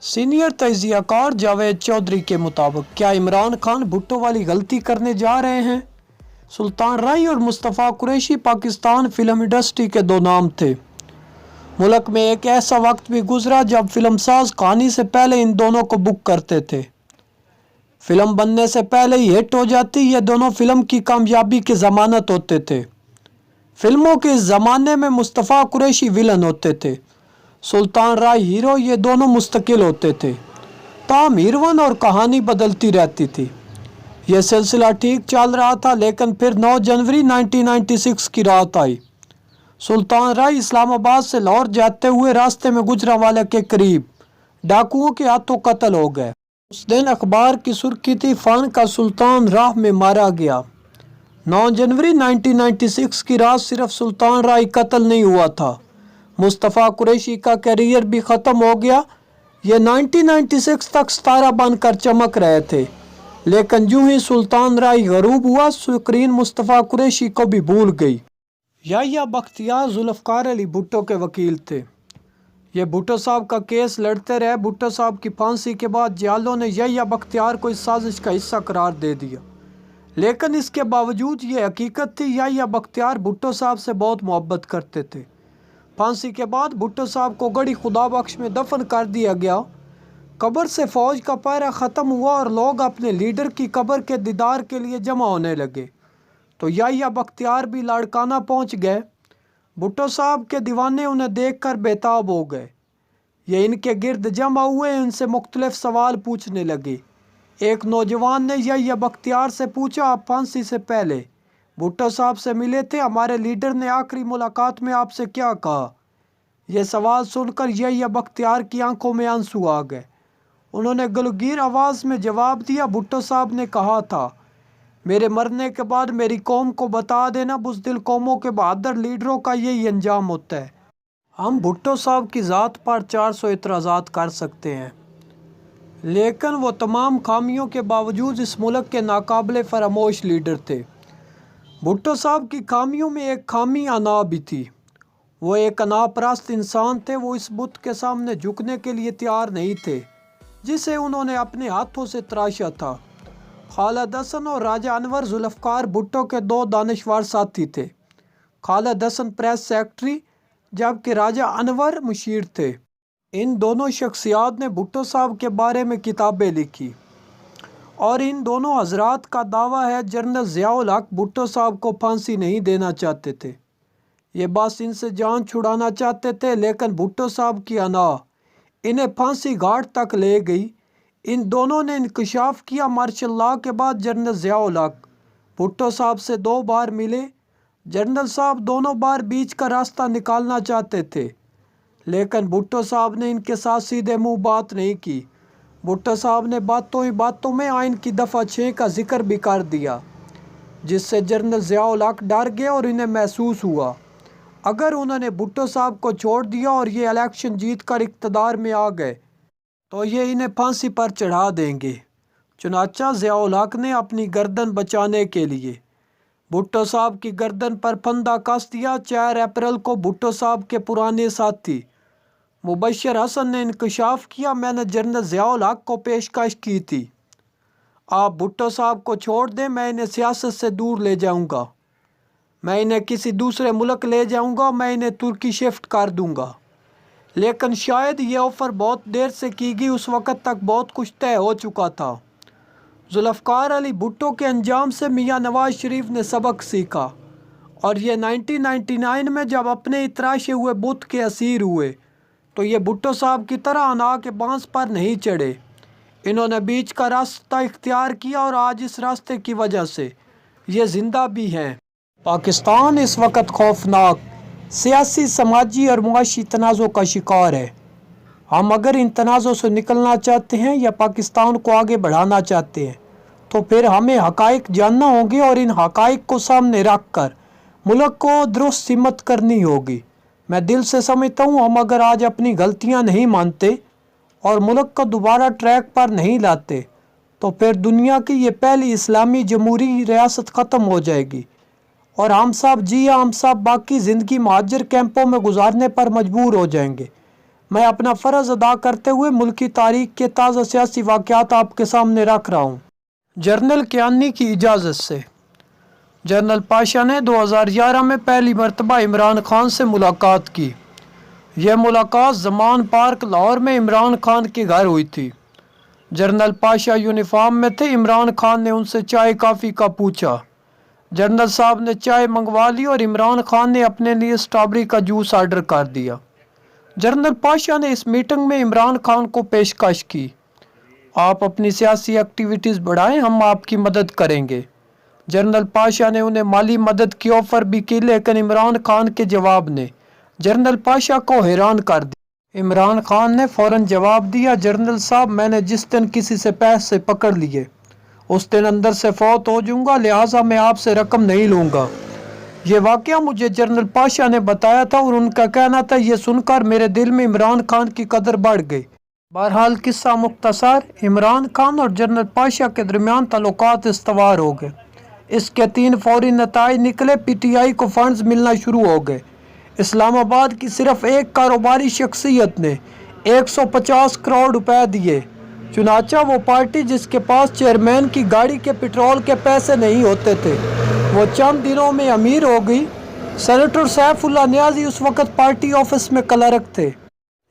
Senior तजिया car Javed Chaudhary के मुताबिक क्या इमरान खान भुट्टो वाली गलती करने जा रहे हैं? सुल्तान राय और मुस्तफ़ा कुरैशी पाकिस्तान फिल्म इंडस्ट्री के दो नाम थे। मुल्क में एक ऐसा वक्त भी गुजरा जब फिल्मसाज कहानी से पहले इन दोनों को बुक करते थे। फिल्म बनने से पहले ही हिट हो जाती, ये दोनों फिल्म की कामयाबी की ज़मानत होते थे। फिल्मों के इस ज़माने में मुस्तफ़ा कुरैशी विलन होते थे, सुल्तान राय हीरो, ये दोनों मुस्तकिल होते थे। ताहम हीरोइन और कहानी बदलती रहती थी। यह सिलसिला ठीक चल रहा था, लेकिन फिर 9 जनवरी 1996 की रात आई। सुल्तान राय इस्लामाबाद से लाहौर जाते हुए रास्ते में गुजरांवाला के करीब डाकुओं के हाथों कत्ल हो गए। उस दिन अखबार की सुर्खी थी, फ़न का सुल्तान राह में मारा गया। 9 जनवरी 1996 की रात सिर्फ सुल्तान राय कत्ल नहीं हुआ था, मुस्तफ़ा कुरैशी का करियर भी ख़त्म हो गया। ये 1996 तक सितारा बनकर चमक रहे थे, लेकिन यूं ही सुल्तान राय गरूब हुआ, स्क्रीन मुस्तफ़ा कुरैशी को भी भूल गई। याह्या बख्तियार जुल्फ़कार अली भुट्टो के वकील थे। ये भुट्टो साहब का केस लड़ते रहे। भुट्टो साहब की फांसी के बाद जालों ने याह्या बख्तियार को इस साजिश का हिस्सा करार दे दिया, लेकिन इसके बावजूद ये हकीकत थी, याह्या बख्तियार भुट्टो साहब से बहुत मोहब्बत करते थे। फांसी के बाद भुट्टो साहब को गड़ी खुदा बख्श में दफन कर दिया गया। कब्र से फौज का पहरा ख़त्म हुआ और लोग अपने लीडर की कब्र के दीदार के लिए जमा होने लगे, तो याह्या बख्तियार भी लाड़काना पहुंच गए। भुट्टो साहब के दीवाने उन्हें देखकर बेताब हो गए। ये इनके गिर्द जमा हुए, इनसे मुख्तलिफ सवाल पूछने लगे। एक नौजवान ने याह्या बख्तियार से पूछा, आप फांसी से पहले भुट्टो साहब से मिले थे? हमारे लीडर ने आखिरी मुलाकात में आपसे क्या कहा? यह सवाल सुनकर याह्या बख्तियार की आंखों में आंसू आ गए। उन्होंने गलगीर आवाज़ में जवाब दिया, भुट्टो साहब ने कहा था, मेरे मरने के बाद मेरी कौम को बता देना, बुज़दिल कौमों के बहादुर लीडरों का यही अंजाम होता है। हम भुट्टो साहब की ज़ात पर 400 एतराज़ात कर सकते हैं, लेकिन वो तमाम खामियों के बावजूद इस मुल्क के नाकाबिले फरामोश लीडर थे। भुट्टो साहब की खामियों में एक खामी अना भी थी। वो एक अनापरस्त इंसान थे। वो इस बुत के सामने झुकने के लिए तैयार नहीं थे जिसे उन्होंने अपने हाथों से तराशा था। खालिद हसन और राजा अनवर जुल्फ़कार भुट्टो के दो दानिशवर साथी थे। खालिद हसन प्रेस सेक्रेटरी जबकि राजा अनवर मुशीर थे। इन दोनों शख्सियात ने भुट्टो साहब के बारे में किताबें लिखी और इन दोनों हजरात का दावा है जनरल ज़ियाउल हक भुट्टो साहब को फांसी नहीं देना चाहते थे। ये बस इनसे जान छुड़ाना चाहते थे, लेकिन भुट्टो साहब की अना इन्हें फांसी घाट तक ले गई। इन दोनों ने इंकशाफ किया। मार्शल लॉ के बाद जनरल ज़ियाउल हक भुट्टो साहब से 2 बार मिले। जनरल साहब दोनों बार बीच का रास्ता निकालना चाहते थे, लेकिन भुट्टो साहब ने इनके साथ सीधे मुँह बात नहीं की। भुट्टो साहब ने बातों ही बातों में आइन की दफ़ा 6 का जिक्र भी कर दिया, जिससे जनरल ज़ियाउल हक डर गए और इन्हें महसूस हुआ अगर उन्होंने भुट्टो साहब को छोड़ दिया और ये इलेक्शन जीत कर इक़्तिदार में आ गए तो ये इन्हें फांसी पर चढ़ा देंगे। चुनाचा ज़ियाउल हक ने अपनी गर्दन बचाने के लिए भुट्टो साहब की गर्दन पर फंदा कस दिया। 4 अप्रैल को भुट्टो साहब के पुराने साथी मुबशर हसन ने इंकशाफ किया, मैंने जनरल ज़ियाउल हक को पेशकश की थी, आप भुट्टो साहब को छोड़ दें, मैं इन्हें सियासत से दूर ले जाऊंगा, मैं इन्हें किसी दूसरे मुल्क ले जाऊंगा, मैं इन्हें तुर्की शिफ्ट कर दूंगा। लेकिन शायद ये ऑफ़र बहुत देर से की गई, उस वक़्त तक बहुत कुछ तय हो चुका था। जुल्फ़कार अली भुट्टो के अंजाम से मियाँ नवाज़ शरीफ ने सबक सीखा और ये 1999 में जब अपने तराशे हुए बुत के असीर हुए तो ये भुट्टो साहब की तरह अना के बांस पर नहीं चढ़े। इन्होंने बीच का रास्ता इख्तियार किया और आज इस रास्ते की वजह से ये ज़िंदा भी हैं। पाकिस्तान इस वक्त खौफनाक सियासी, समाजी और मुआशी तनाज़ों का शिकार है। हम अगर इन तनाज़ों से निकलना चाहते हैं या पाकिस्तान को आगे बढ़ाना चाहते हैं तो फिर हमें हक़ाइक़ जानना होंगे और इन हक़ाइक़ को सामने रख कर मुल्क को दुरुस्त हिम्मत करनी होगी। मैं दिल से समझता हूँ हम अगर आज अपनी गलतियाँ नहीं मानते और मुल्क को दोबारा ट्रैक पर नहीं लाते तो फिर दुनिया की ये पहली इस्लामी जमहूरी रियासत ख़त्म हो जाएगी और हम सब बाकी ज़िंदगी महाजर कैंपों में गुजारने पर मजबूर हो जाएंगे। میں اپنا فرض ادا کرتے ہوئے ملکی تاریخ کے تازہ سیاسی واقعات آپ کے سامنے رکھ رہا ہوں۔ جنرل کیانی کی اجازت سے جنرل پاشا نے 2011 میں پہلی مرتبہ عمران خان سے ملاقات کی۔ یہ ملاقات زمان پارک لاہور میں عمران خان کے گھر ہوئی تھی۔ جنرل پاشا یونیفارم میں تھے۔ عمران خان نے ان سے چائے کافی کا پوچھا۔ جنرل صاحب نے چائے منگوا لی اور عمران خان نے اپنے لیے اسٹرابیری کا جوس آرڈر کر دیا۔ جنرل پاشا نے اس میٹنگ میں عمران خان کو پیشکش کی، آپ اپنی سیاسی ایکٹیویٹیز بڑھائیں، ہم آپ کی مدد کریں گے۔ جنرل پاشا نے انہیں مالی مدد کی آفر بھی کی، لیکن عمران خان کے جواب نے جنرل پاشا کو حیران کر دیا۔ عمران خان نے فوراً جواب دیا، جنرل صاحب میں نے جس دن کسی سے پیسے پکڑ لیے اس دن اندر سے فوت ہو جاؤں گا، لہٰذا میں آپ سے رقم نہیں لوں گا۔ یہ واقعہ مجھے جنرل پاشا نے بتایا تھا اور ان کا کہنا تھا، یہ سن کر میرے دل میں عمران خان کی قدر بڑھ گئی۔ بہرحال قصہ مختصر، عمران خان اور جنرل پاشا کے درمیان تعلقات استوار ہو گئے۔ اس کے 3 فوری نتائج نکلے۔ پی ٹی آئی کو فنڈز ملنا شروع ہو گئے۔ اسلام آباد کی صرف ایک کاروباری شخصیت نے 150 کروڑ روپے دیے، چنانچہ وہ پارٹی جس کے پاس چیئرمین کی گاڑی کے پیٹرول کے پیسے نہیں ہوتے تھے، وہ چند دنوں میں امیر ہو گئی۔ سینیٹر سیف اللہ نیازی اس وقت پارٹی آفس میں کلرک تھے۔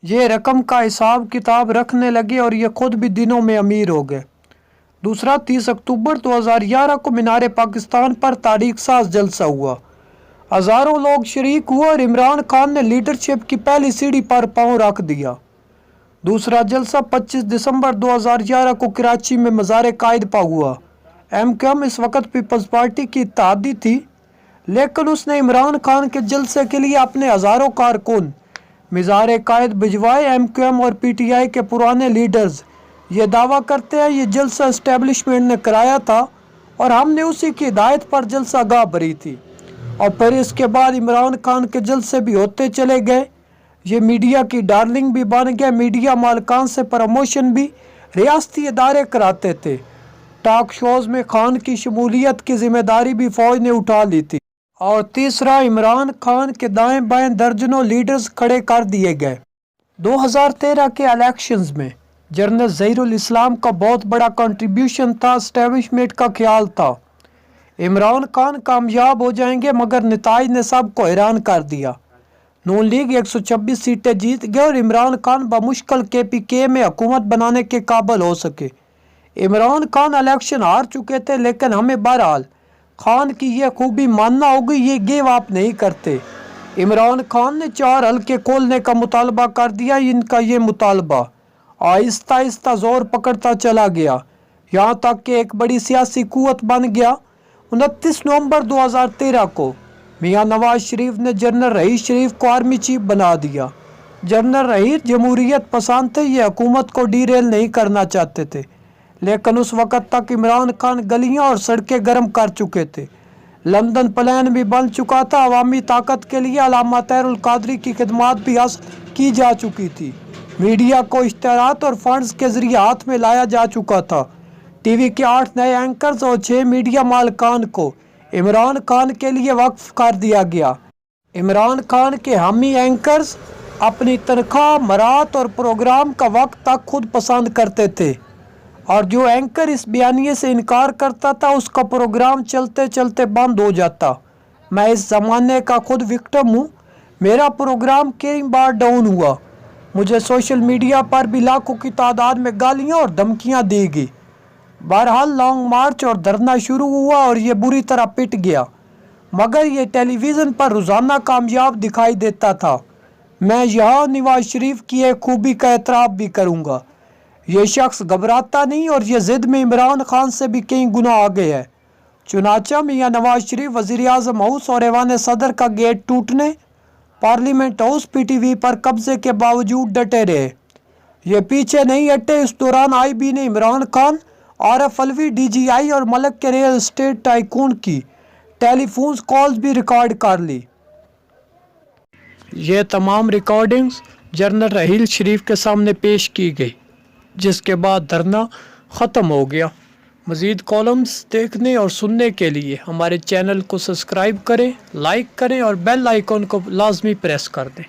یہ رقم کا حساب کتاب رکھنے لگے اور یہ خود بھی دنوں میں امیر ہو گئے۔ دوسرا، 30 اکتوبر 2011 کو مینار پاکستان پر تاریخ ساز جلسہ ہوا۔ ہزاروں لوگ شریک ہوئے اور عمران خان نے لیڈرشپ کی پہلی سیڑھی پر پاؤں رکھ دیا۔ دوسرا جلسہ 25 دسمبر 2011 کو کراچی میں مزار قائد پا ہوا۔ ایم کیو ایم اس وقت پیپلز پارٹی کی اتحادی تھی، لیکن اس نے عمران خان کے جلسے کے لیے اپنے ہزاروں کارکن مزار قائد بھجوائے۔ ایم کیو ایم اور پی ٹی آئی کے پرانے لیڈرز یہ دعویٰ کرتے ہیں یہ جلسہ اسٹیبلشمنٹ نے کرایا تھا اور ہم نے اسی کی ہدایت پر جلسہ گاہ بھری تھی، اور پھر اس کے بعد عمران خان کے جلسے بھی ہوتے چلے گئے۔ یہ میڈیا کی ڈارلنگ بھی بن گیا۔ میڈیا مالکان سے پروموشن بھی ریاستی ادارے کراتے تھے۔ ٹاک شوز میں خان کی شمولیت کی ذمہ داری بھی فوج نے اٹھا لی تھی۔ اور تیسرا، عمران خان کے دائیں بائیں درجنوں لیڈرز کھڑے کر دیے گئے۔ 2013 کے الیکشنز میں جنرل ظہیر الاسلام کا بہت بڑا کنٹریبیوشن تھا۔ اسٹیبلشمنٹ کا خیال تھا عمران خان کامیاب ہو جائیں گے، مگر نتائج نے سب کو حیران کر دیا۔ نون لیگ 126 سیٹیں جیت گئے اور عمران خان بمشکل KPK میں حکومت بنانے کے قابل ہو سکے۔ عمران خان الیکشن ہار چکے تھے، لیکن ہمیں بہرحال خان کی یہ خوبی ماننا ہوگی، یہ گیو اپ نہیں کرتے۔ عمران خان نے 4 حلقے کھولنے کا مطالبہ کر دیا۔ ان کا یہ مطالبہ آہستہ آہستہ زور پکڑتا چلا گیا، یہاں تک کہ ایک بڑی سیاسی قوت بن گیا۔ 29 نومبر 2013 کو میاں نواز شریف نے جنرل رحیل شریف کو آرمی چیف بنا دیا۔ جنرل رحیل جمہوریت پسند تھے، یہ حکومت کو ڈیریل نہیں کرنا چاہتے تھے، لیکن اس وقت تک عمران خان گلیاں اور سڑکیں گرم کر چکے تھے۔ لندن پلان بھی بن چکا تھا۔ عوامی طاقت کے لیے علامہ طاہر القادری کی خدمات بھی حاصل کی جا چکی تھی۔ میڈیا کو اشتہارات اور فنڈز کے ذریعے ہاتھ میں لایا جا چکا تھا۔ ٹی وی کے 8 نئے اینکرز اور 6 میڈیا مالکان کو عمران خان کے لیے وقف کر دیا گیا۔ عمران خان کے حامی اینکرز اپنی تنخواہ، مرات اور پروگرام کا وقت تک خود پسند کرتے تھے، اور جو اینکر اس بیانیے سے انکار کرتا تھا اس کا پروگرام چلتے چلتے بند ہو جاتا۔ میں اس زمانے کا خود وکٹم ہوں۔ میرا پروگرام کئی بار ڈاؤن ہوا۔ مجھے سوشل میڈیا پر بھی لاکھوں کی تعداد میں گالیاں اور دھمکیاں دی گئی۔ بہرحال لانگ مارچ اور دھرنا شروع ہوا اور یہ بری طرح پٹ گیا، مگر یہ ٹیلی ویژن پر روزانہ کامیاب دکھائی دیتا تھا۔ میں یہاں نواز شریف کی ایک خوبی کا اعتراف بھی کروں گا، یہ شخص گھبراتا نہیں اور یہ ضد میں عمران خان سے بھی کئی گنا آگے ہے۔ چنانچہ میاں نواز شریف وزیر اعظم ہاؤس اور ایوان صدر کا گیٹ ٹوٹنے، پارلیمنٹ ہاؤس PTV پر قبضے کے باوجود ڈٹے رہے۔ یہ پیچھے نہیں ہٹے۔ اس دوران IB نے عمران خان، عارف علوی DGI اور ملک کے ریئل اسٹیٹ ٹائکون کی ٹیلی فون کالز بھی ریکارڈ کر لی۔ یہ تمام ریکارڈنگز جنرل رحیل شریف کے سامنے پیش کی گئی، جس کے بعد دھرنا ختم ہو گیا۔ مزید کالمز دیکھنے اور سننے کے لیے ہمارے چینل کو سبسکرائب کریں، لائک کریں اور بیل آئیکن کو لازمی پریس کر دیں۔